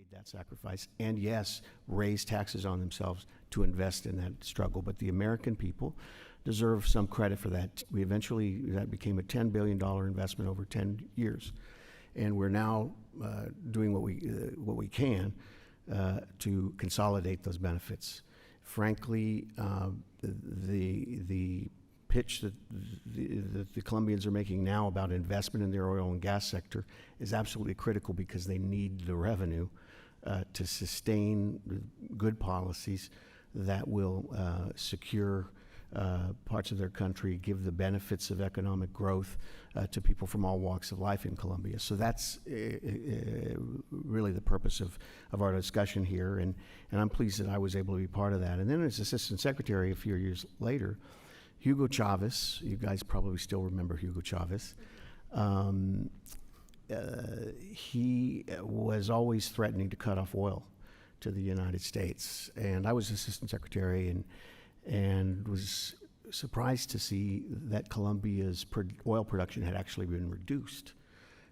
made that sacrifice, and yes, raised taxes on themselves to invest in that struggle. But the American people deserve some credit for that. That became a $10 billion investment over 10 years. And we're now doing what we can to consolidate those benefits. Frankly, the pitch that the Colombians are making now about investment in their oil and gas sector is absolutely critical, because they need the revenue to sustain good policies that will secure parts of their country, give the benefits of economic growth to people from all walks of life in Colombia. So that's really the purpose of our discussion here, and I'm pleased that I was able to be part of that. And then as Assistant Secretary a few years later, Hugo Chavez, you guys probably still remember Hugo Chavez, he was always threatening to cut off oil to the United States. And I was Assistant Secretary and was surprised to see that Colombia's oil production had actually been reduced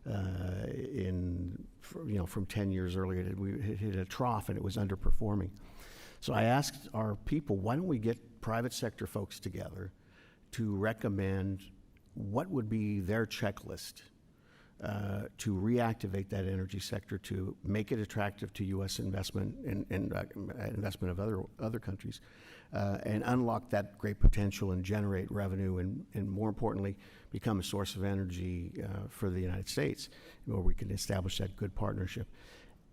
from 10 years earlier. It hit a trough and it was underperforming. So I asked our people, why don't we get private sector folks together to recommend what would be their checklist to reactivate that energy sector, to make it attractive to U.S. investment and investment of other countries, and unlock that great potential and generate revenue, and more importantly, become a source of energy for the United States, where we can establish that good partnership.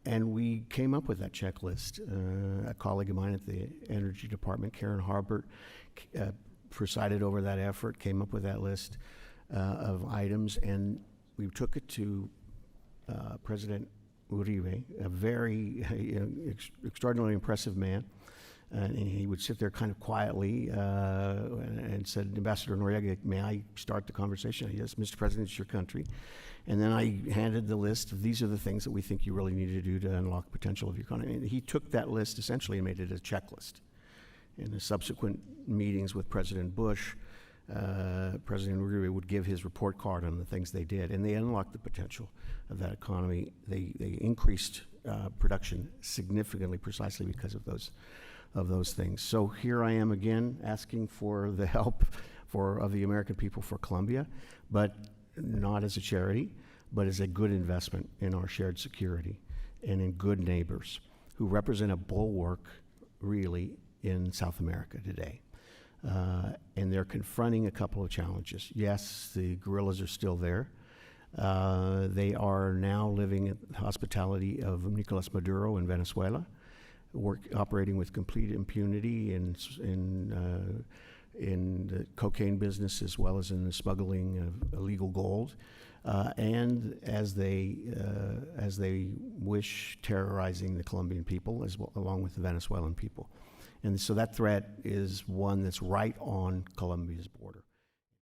And we came up with that checklist. A colleague of mine at the Energy Department, Karen Harbert, presided over that effort, came up with that list of items, and we took it to President Uribe, a very extraordinarily impressive man. And he would sit there kind of quietly and said, Ambassador Noriega, may I start the conversation? Yes, Mr. President, it's your country. And then I handed the list of, these are the things that we think you really need to do to unlock the potential of your economy. And he took that list essentially and made it a checklist. In the subsequent meetings with President Bush, President Uribe would give his report card on the things they did, and they unlocked the potential of that economy. They increased production significantly, precisely because of those things. So here I am again, asking for the help of the American people for Colombia, but not as a charity, but as a good investment in our shared security and in good neighbors who represent a bulwark, really, in South America today. And they're confronting a couple of challenges. Yes, the guerrillas are still there. They are now living at the hospitality of Nicolas Maduro in Venezuela, operating with complete impunity in the cocaine business, as well as in the smuggling of illegal gold, and as they wish, terrorizing the Colombian people along with the Venezuelan people. And so that threat is one that's right on Colombia's border.